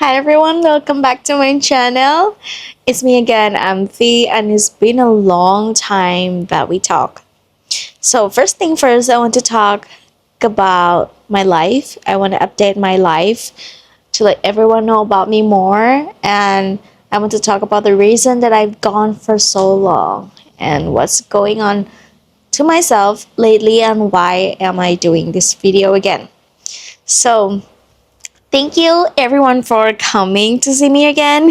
Hi everyone, welcome back to my channel. It's me again, I'm Fee, and it's been a long time that we talk. So first thing first, I want to talk about my life. I want to update my life to let everyone know about me more, and I want to talk about the reason that I've gone for so long and what's going on to myself lately and why am I doing this video again. So thank you everyone for coming to see me again.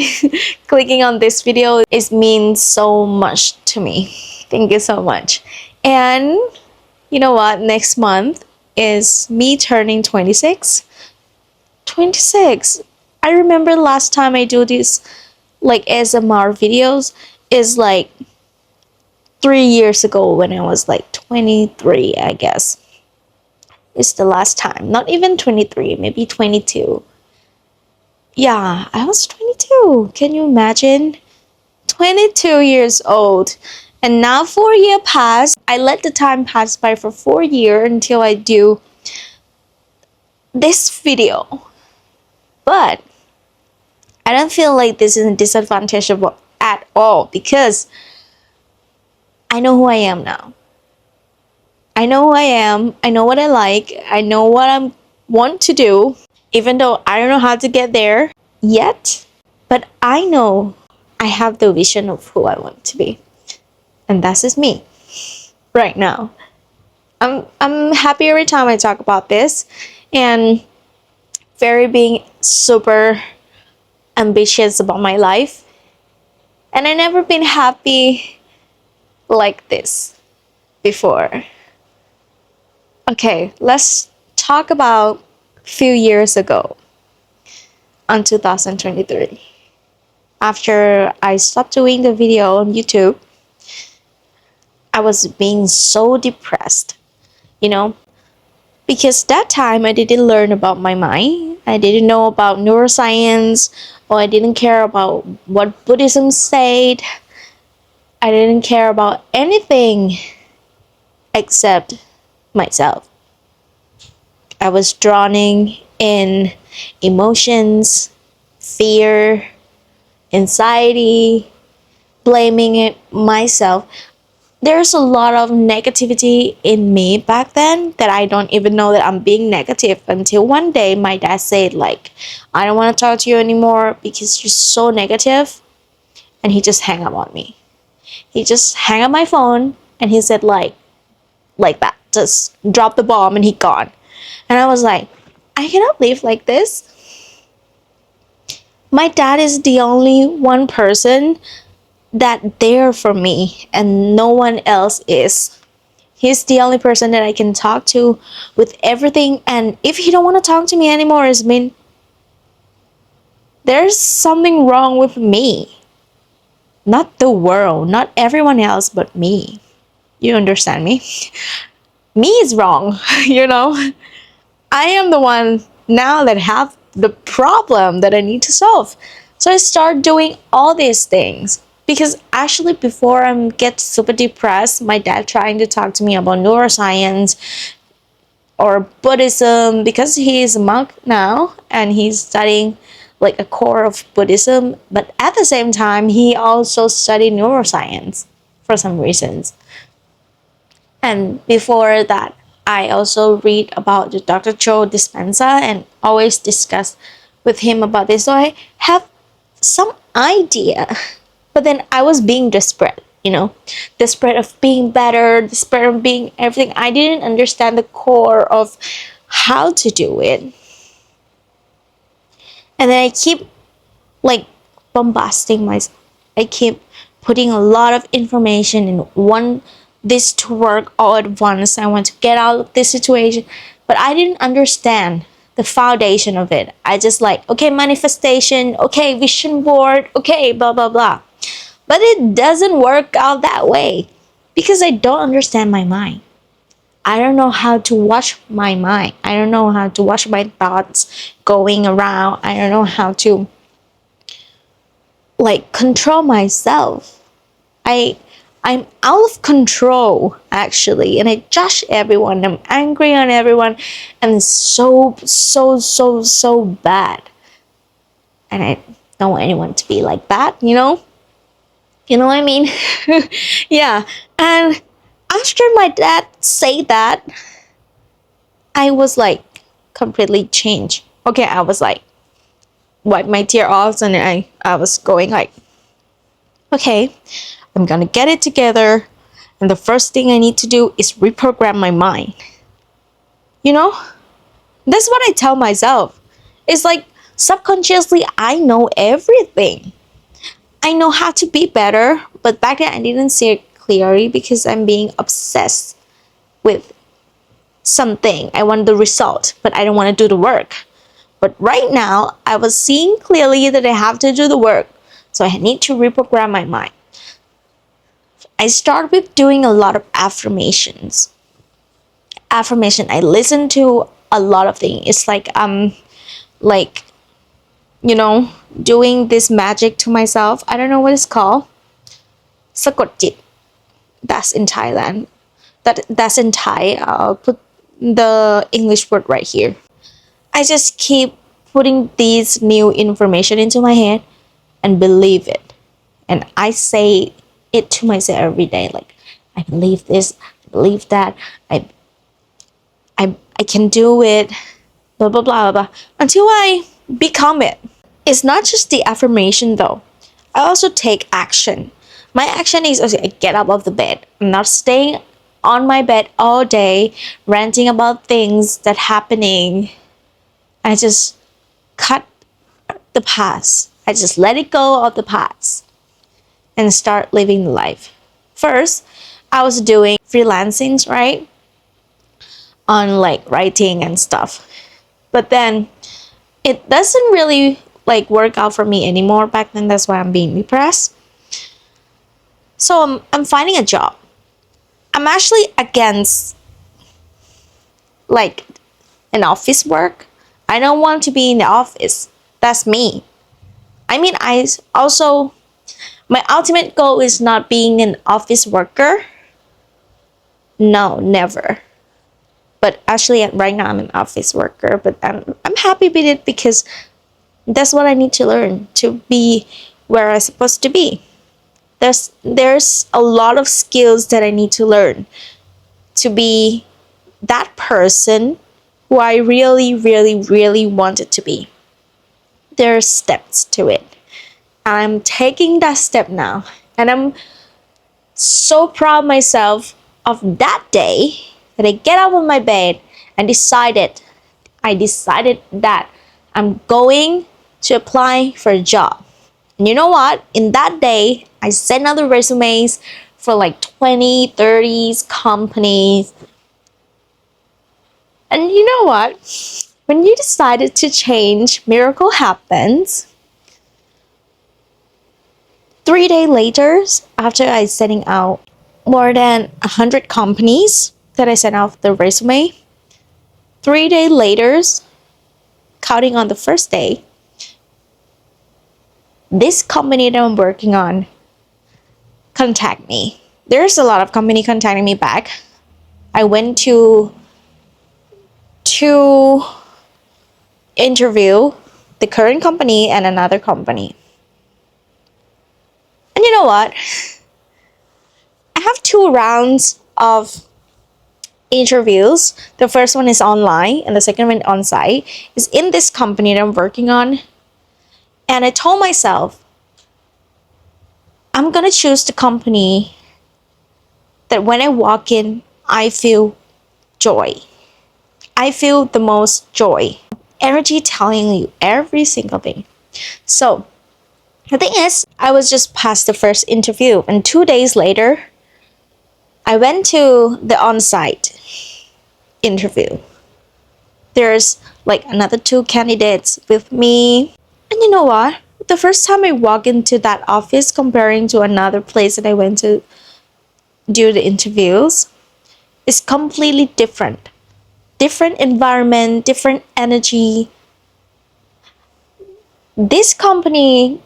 Clicking on this video, it means so much to me. Thank you so much. And you know what? Next month is me turning 26. 26. I remember last time I do this like ASMR videos is like 3 years ago when I was like 23, I guess. It's the last time. Not even 23, maybe 22. Yeah, I was 22. Can you imagine? 22 years old. And now 4 years passed. I let the time pass by for 4 years until I do this video. But I don't feel like this is a disadvantage at all because I know who I am now. I know who I am. I know what I like. I know what I want to do, even though I don't know how to get there yet. But I know I have the vision of who I want to be. And that's just me right now. I'm happy every time I talk about this and very being super ambitious about my life. And I never been happy like this before. Okay, let's talk about a few years ago on 2023. After I stopped doing the video on YouTube, I was being so depressed, you know, because that time I didn't learn about my mind. I didn't know about neuroscience, or I didn't care about what Buddhism said. I didn't care about anything except myself. I was drowning in emotions, fear, anxiety, blaming it myself. There's a lot of negativity in me back then that I don't even know that I'm being negative until one day my dad said like, I don't want to talk to you anymore because you're so negative. And he just hung up on me. He just hung up my phone and he said like that, just drop the bomb and he gone. And I was like, I cannot live like this. My dad is the only one person that there for me and no one else is. He's the only person that I can talk to with everything, and if he don't want to talk to me anymore, it's mean there's something wrong with me. Not the world, not everyone else but me. You understand me? Me is wrong, you know? I am the one now that have the problem that I need to solve. So I start doing all these things. Because actually before I get super depressed, my dad trying to talk to me about neuroscience or Buddhism because he is a monk now and he's studying like a core of Buddhism. But at the same time, he also studied neuroscience for some reasons. And before that, I also read about the Dr. Joe Dispenza and always discuss with him about this. So I have some idea. But then I was being desperate, you know, desperate of being better, desperate of being everything. I didn't understand the core of how to do it. And then I keep like bombasting myself. I keep putting a lot of information in this to work all at once. I want to get out of this situation, but I didn't understand the foundation of it. I just like, okay, manifestation, okay, vision board, okay, blah blah blah. But it doesn't work out that way because I don't understand my mind. I don't know how to watch my mind. I don't know how to watch my thoughts going around. I don't know how to like control myself. I'm out of control actually, and I judge everyone. I'm angry on everyone, and it's so bad. and I don't want anyone to be like that, you know? You know what I mean? Yeah. And after my dad said that, I was like completely changed. Okay, I was like wipe my tear off and I was going like, okay, I'm gonna get it together, and the first thing I need to do is reprogram my mind. You know? That's what I tell myself. It's like subconsciously I know everything. I know how to be better, but back then I didn't see it clearly because I'm being obsessed with something. I want the result, but I don't want to do the work. But right now, I was seeing clearly that I have to do the work. So I need to reprogram my mind. I start with doing a lot of affirmations. Affirmation, I listen to a lot of things. It's like you know, doing this magic to myself. I don't know what it's called. Sakot That's in Thailand. That's in Thai. I'll put the English word right here. I just keep putting these new information into my head and believe it. And I say it to myself every day, like, I believe this, I believe that, I can do it, blah blah blah blah, until I become it. It's not just the affirmation though. I also take action. My action is okay, I get up of the bed. I'm not staying on my bed all day ranting about things that happening. I just cut the past. I just let it go of the past and start living life. First, I was doing freelancings, right? On like writing and stuff. But then it doesn't really like work out for me anymore back then. That's why I'm being depressed. So I'm finding a job. I'm actually against like an office work. I don't want to be in the office. That's me. I mean, I also, my ultimate goal is not being an office worker. No, never. But actually, right now I'm an office worker, but I'm happy with it because that's what I need to learn to be where I'm supposed to be. There's a lot of skills that I need to learn to be that person who I really, really, really wanted to be. There are steps to it. I'm taking that step now, and I'm so proud of myself of that day that I get out of my bed and I decided that I'm going to apply for a job. And you know what? In that day, I sent out the resumes for like 20, 30 companies. And you know what? When you decided to change, miracle happens. 3 days later, after I sending out more than 100 companies that I sent out the resume, 3 days later, counting on the first day, this company that I'm working on contact me. There's a lot of company contacting me back. I went to interview the current company and another company. And you know what? I have 2 rounds of interviews. The first one is online and the second one on site. Is in this company that I'm working on. And I told myself, I'm gonna choose the company that when I walk in, I feel joy. I feel the most joy. Energy telling you every single thing. So the thing is, I was just past the first interview, and 2 days later, I went to the on-site interview. There's like another 2 candidates with me. And you know what? The first time I walk into that office comparing to another place that I went to do the interviews, is completely different. Different environment, different energy. This company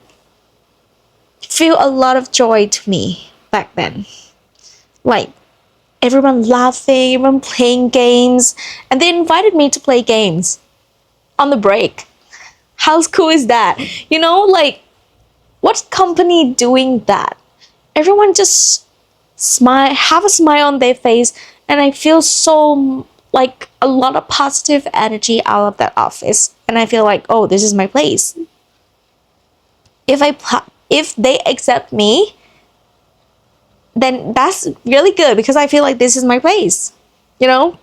feel a lot of joy to me back then. Like everyone laughing, everyone playing games, and they invited me to play games on the break. How cool is that? Like, what company doing that? Everyone just smile, have a smile on their face, and I feel so like a lot of positive energy out of that office, and I feel like, oh, this is my place. If they accept me, then that's really good because I feel like this is my place, you know.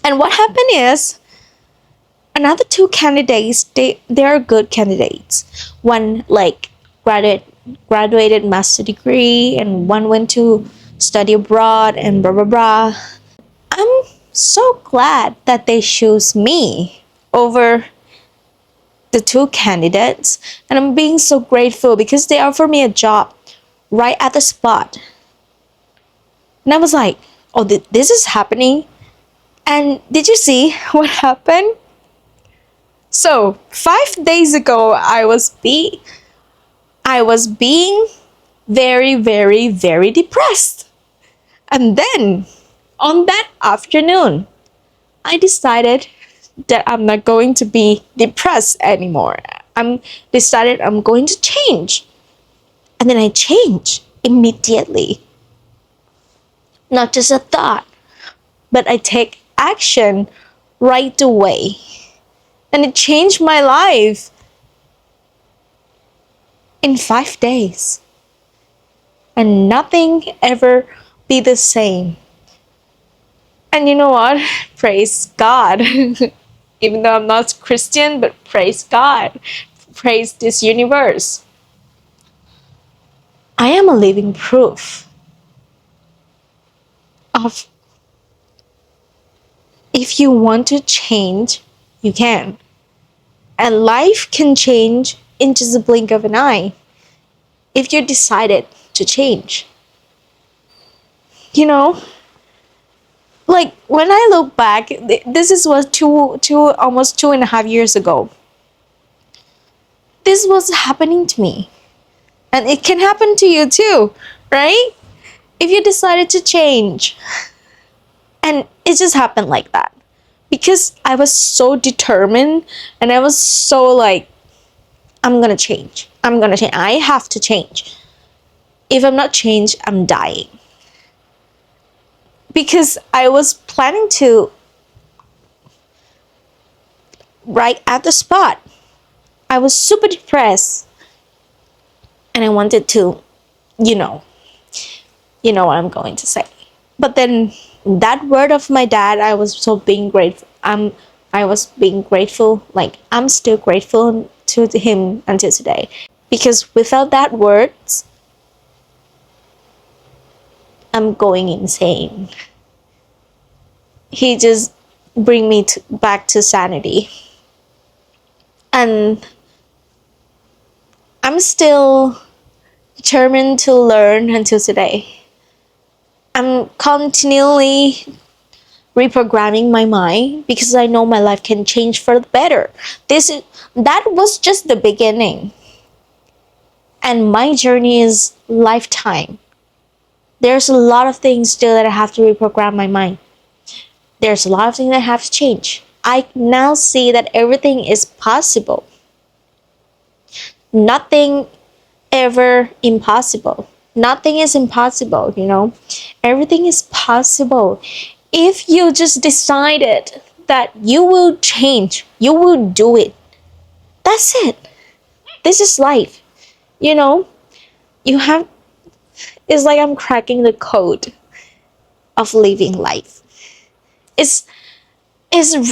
And what happened is, another two candidates, they are good candidates. One like graduated master degree, and one went to study abroad and blah blah blah. I'm so glad that they choose me over the two candidates, and I'm being so grateful because they offered me a job right at the spot. And I was like, oh, this is happening. And did you see what happened? So 5 days ago, I was being very, very, very depressed. And then on that afternoon, I decided that I'm not going to be depressed anymore. I'm going to change. And then I change immediately. Not just a thought, but I take action right away. And it changed my life in 5 days. And nothing ever be the same. And you know what? Praise God. Even though I'm not Christian, but praise God. Praise this universe. I am a living proof of, if you want to change, you can. And life can change in just a blink of an eye if you decided to change. You know, like when I look back, this is was almost 2.5 years ago. This was happening to me, and it can happen to you too, right? If you decided to change, and it just happened like that because I was so determined, and I was so like, I'm gonna change. I'm gonna change. I have to change. If I'm not changed, I'm dying. Because I was planning to right at the spot. I was super depressed, and I wanted to, you know, you know what I'm going to say. But then that word of my dad, I was so being grateful. I was being grateful. Like, I'm still grateful to him until today, because without that words, I'm going insane. He just bring me back to sanity. And I'm still determined to learn until today. I'm continually reprogramming my mind because I know my life can change for the better. That was just the beginning. And my journey is lifetime. There's a lot of things still that I have to reprogram my mind. There's a lot of things that have to change. I now see that everything is possible. Nothing ever impossible. Nothing is impossible, Everything is possible. If you just decided that you will change, you will do it. That's it. This is life. You have, it's like I'm cracking the code of living life. It's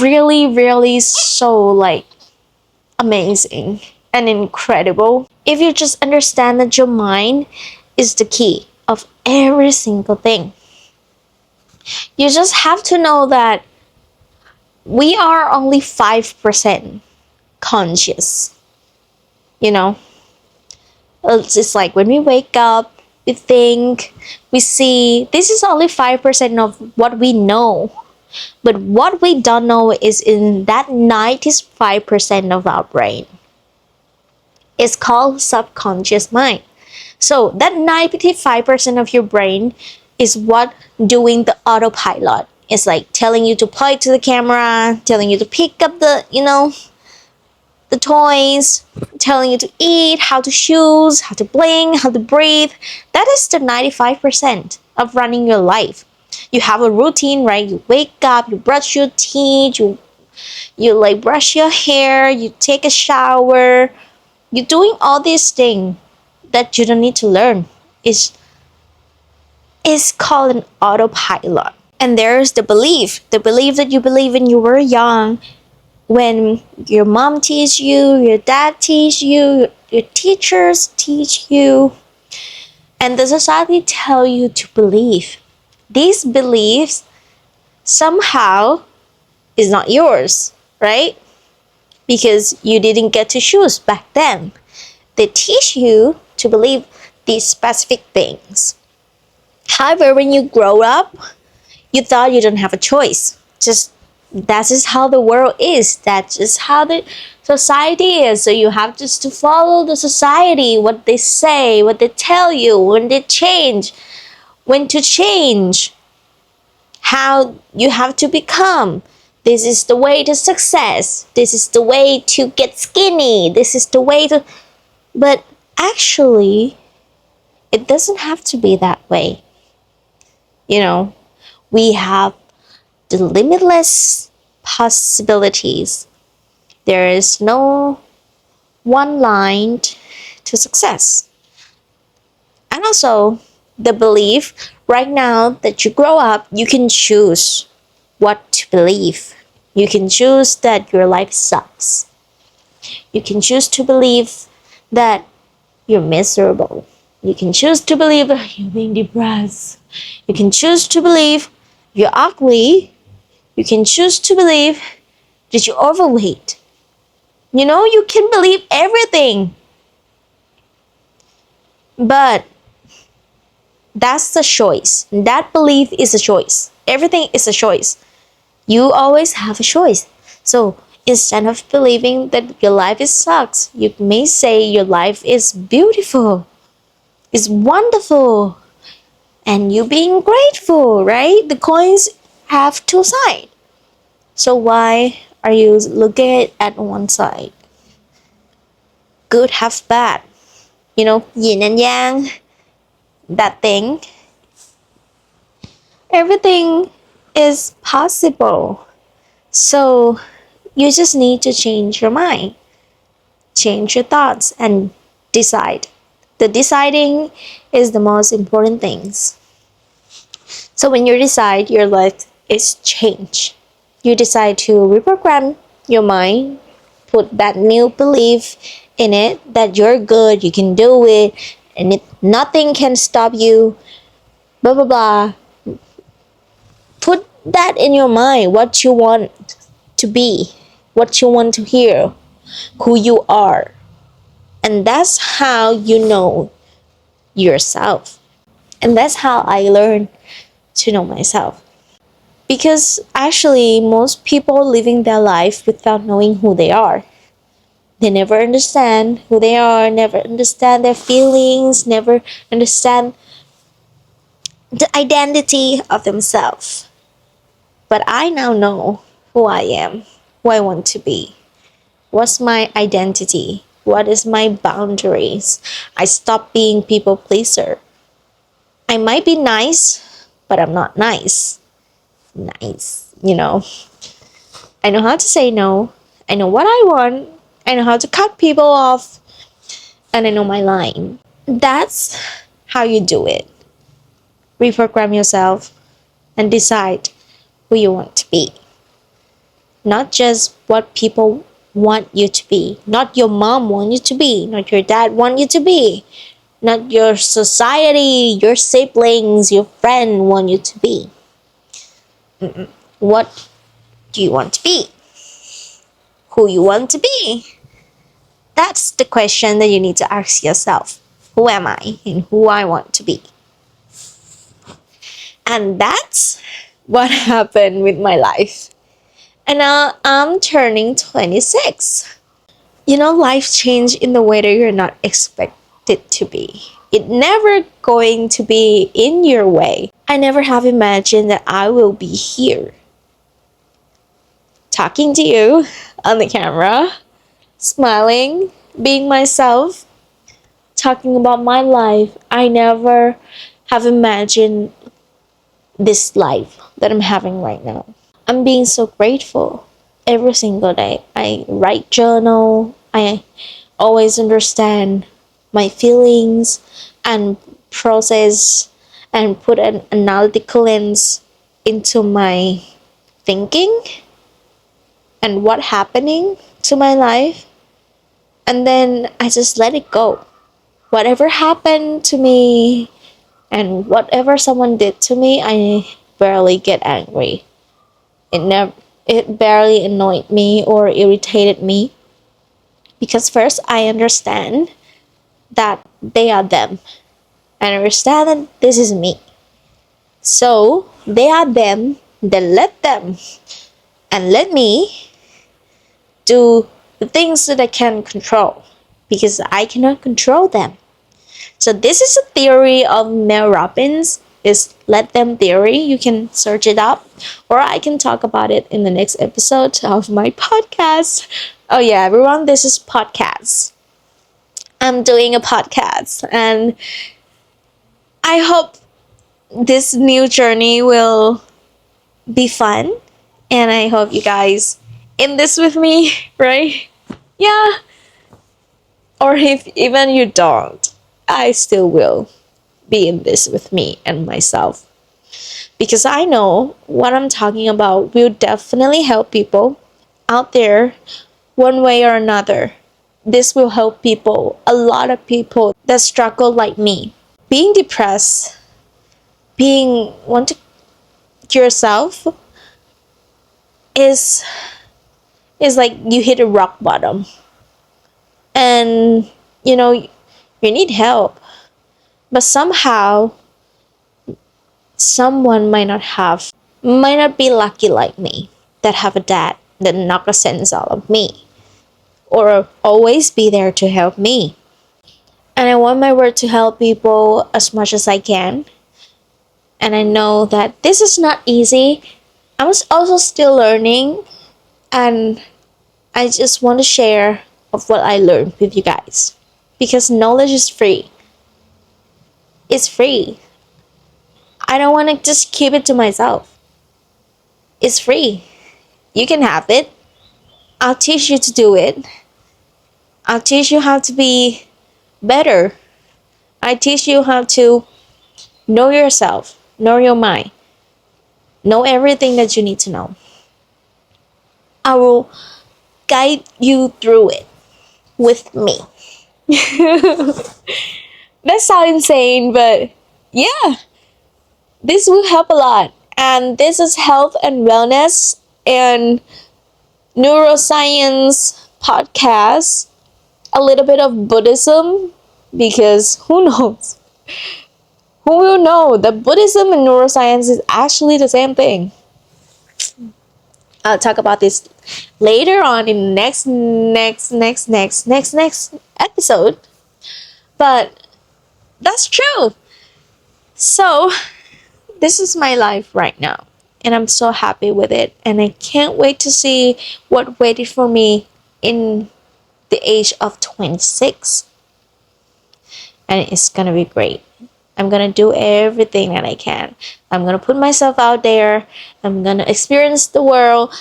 really, really so like amazing and incredible. If you just understand that your mind is the key of every single thing. You just have to know that we are only 5% conscious. It's just like when we wake up, we think, we see. This is only 5% of what we know. But what we don't know is in that 95% of our brain. It's called subconscious mind. So that 95% of your brain is what doing the autopilot. It's like telling you to point to the camera, telling you to pick up the, the toys, telling you to eat, how to choose, how to blink, how to breathe. That is the 95% of running your life. You have a routine, right? You wake up, you brush your teeth, you like brush your hair, you take a shower. You're doing all these things that you don't need to learn. Is called an autopilot. And there's the belief that you believe when you were young, when your mom teach you, your dad teach you, your teachers teach you, and the society tell you to believe. These beliefs somehow is not yours, right? Because you didn't get to choose back then. They teach you to believe these specific things. However, when you grow up, you thought you don't have a choice. Just that's just how the world is. That's just how the society is. So you have just to follow the society, what they say, what they tell you, when they change, when to change, how you have to become. This is the way to success. This is the way to get skinny. This is the way to. But actually, it doesn't have to be that way. You know, we have the limitless possibilities. There is no one line to success. And also, the belief right now that you grow up, you can choose what to believe. You can choose that your life sucks. You can choose to believe that you're miserable. You can choose to believe that you're being depressed. You can choose to believe you're ugly. You can choose to believe that you're overweight. You can believe everything. But that's the choice. That belief is a choice. Everything is a choice. You always have a choice. So instead of believing that your life is sucks, you may say your life is beautiful, is wonderful, and you being grateful, right? The coins have two sides. So why are you looking at one side? Good have bad. Yin and yang, that thing. Everything is possible. So you just need to change your mind, change your thoughts, and decide. The deciding is the most important things. So when you decide, your life is changed. You decide to reprogram your mind, put that new belief in it that you're good, you can do it, and nothing can stop you, blah, blah, blah. Put that in your mind, what you want to be, what you want to hear, who you are. And that's how you know yourself. And that's how I learned to know myself. Because actually, most people living their life without knowing who they are. They never understand who they are, never understand their feelings, never understand the identity of themselves. But I now know who I am, who I want to be. What's my identity? What is my boundaries? I stopped being people pleaser. I might be nice, but I'm not nice. Nice. I know how to say no. I know what I want. I know how to cut people off. And I know my line. That's how you do it. Reprogram yourself and decide who you want to be. Not just what people want you to be. Not your mom want you to be. Not your dad want you to be. Not your society, your siblings, your friend want you to be. What do you want to be? Who you want to be? That's the question that you need to ask yourself. Who am I and who I want to be? And that's what happened with my life. And now I'm turning 26. Life changed in the way that you're not expected to be. It never going to be in your way. I never have imagined that I will be here talking to you on the camera, smiling, being myself, talking about my life. I never have imagined this life that I'm having right now. I'm being so grateful every single day. I write journal. I always understand my feelings and process and put an analytical lens into my thinking and what happening to my life, and then I just let it go. Whatever happened to me and whatever someone did to me, I barely get angry. It never it barely annoyed me or irritated me, because first I understand that they are them. I understand that this is me. So they are them, then let them, and let me do the things that I can control, because I cannot control them. So this is a theory of Mel Robbins, is let them theory. You can search it up, or I can talk about it in the next episode of my podcast. Oh yeah, everyone, this is podcast. I'm doing a podcast, and I hope this new journey will be fun, and I hope you guys in this with me, right? Yeah. Or if even you don't, I still will be in this with me and myself, because I know what I'm talking about will definitely help people out there one way or another. This will help people, a lot of people that struggle like me. Being depressed, being want to yourself is like you hit a rock bottom, and you know you need help, but somehow someone might not be lucky like me, that have a dad that knock a sense out of me, or always be there to help me. And I want my work to help people as much as I can. And I know that this is not easy. I was also still learning, and I just want to share of what I learned with you guys, because knowledge is free. It's free. I don't want to just keep it to myself. It's free. You can have it. I'll teach you to do it. I'll teach you how to be better. I teach you how to know yourself, know your mind, know everything that you need to know. I will guide you through it with me. That sounds insane, but yeah, this will help a lot. And this is health and wellness and neuroscience podcast, a little bit of Buddhism, because who knows? Who will know that Buddhism and neuroscience is actually the same thing? I'll talk about this later on in the next episode. But that's true. So this is my life right now, and I'm so happy with it, and I can't wait to see what waited for me in the age of 26. And it's gonna be great. I'm gonna do everything that I can. I'm gonna put myself out there. I'm gonna experience the world.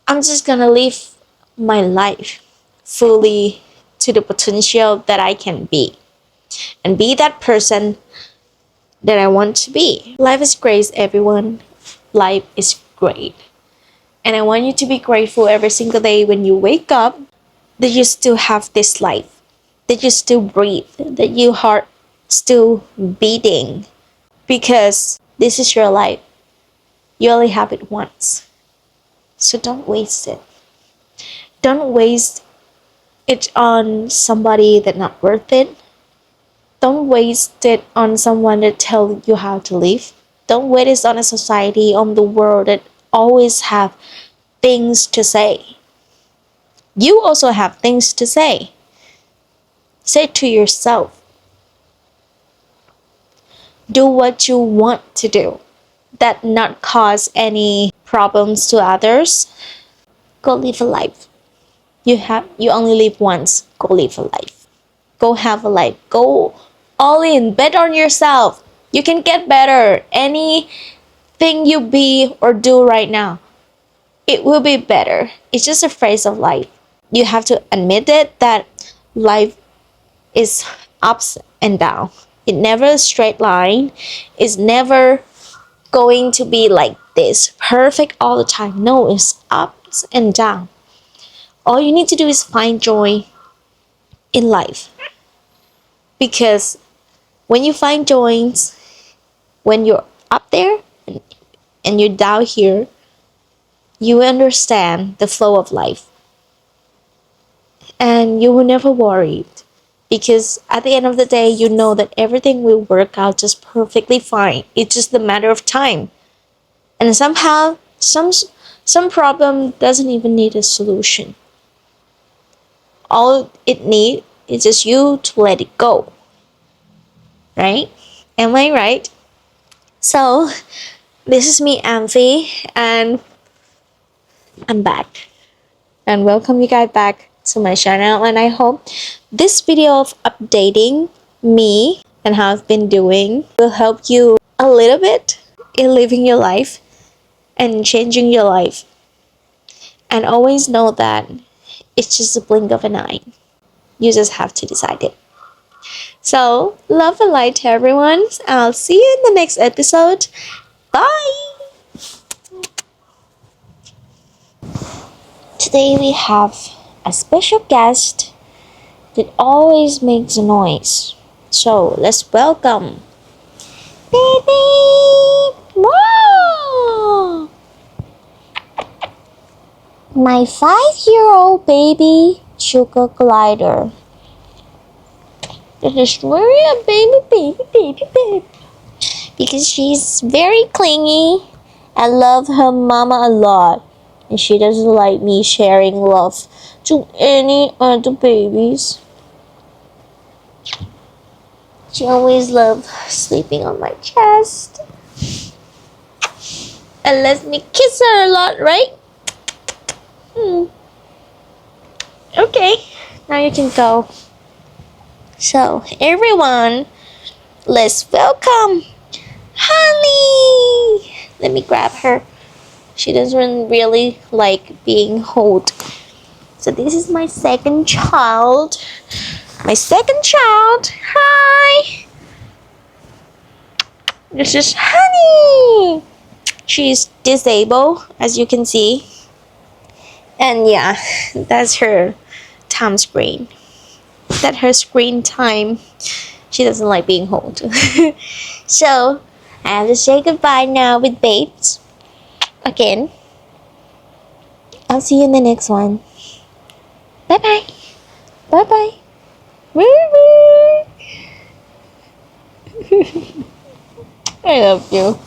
I'm just gonna live my life fully to the potential that I can be, and be that person that I want to be. Life is great, everyone. Life is great. And I want you to be grateful every single day when you wake up, that you still have this life, that you still breathe, that your heart still beating, because this is your life. You only have it once. So don't waste it. Don't waste it on somebody that's not worth it. Don't waste it on someone that tell you how to live. Don't waste it on a society, on the world that always have things to say. You also have things to say. Say it to yourself. Do what you want to do, that not cause any problems to others. Go live a life. You only live once. Go live a life. Go have a life. Go all in. Bet on yourself. You can get better. Anything you be or do right now, it will be better. It's just a phase of life. You have to admit it that life is ups and down. It never a straight line. It's never going to be like this perfect all the time. No, it's ups and down. All you need to do is find joy in life, because when you find joy, when you're up there and you're down here, you understand the flow of life, and you will never worry, because at the end of the day you know that everything will work out just perfectly fine. It's just a matter of time, and somehow some problem doesn't even need a solution. All it needs is just you to let it go, right? Am I right? So this is me, Amphi, and I'm back, and welcome you guys back to my channel. And I hope this video of updating me and how I've been doing will help you a little bit in living your life and changing your life. And always know that it's just a blink of an eye. You just have to decide it. So, love and light to everyone. I'll see you in the next episode. Bye! Today we have a special guest that always makes a noise. So, let's welcome Baby! Wow! My 5-year-old baby sugar glider. This is really a baby. Because she's very clingy and love her mama a lot. And she doesn't like me sharing love to any other babies. She always loves sleeping on my chest. And lets me kiss her a lot, right? Okay, now you can go. So, everyone, let's welcome Honey! Let me grab her. She doesn't really like being held. So this is my second child. Hi! This is Honey! She's disabled, as you can see. And yeah, that's her time screen. That's her screen time. She doesn't like being held. So, I have to say goodbye now with babes. Again. I'll see you in the next one. Bye-bye. Bye-bye. I love you.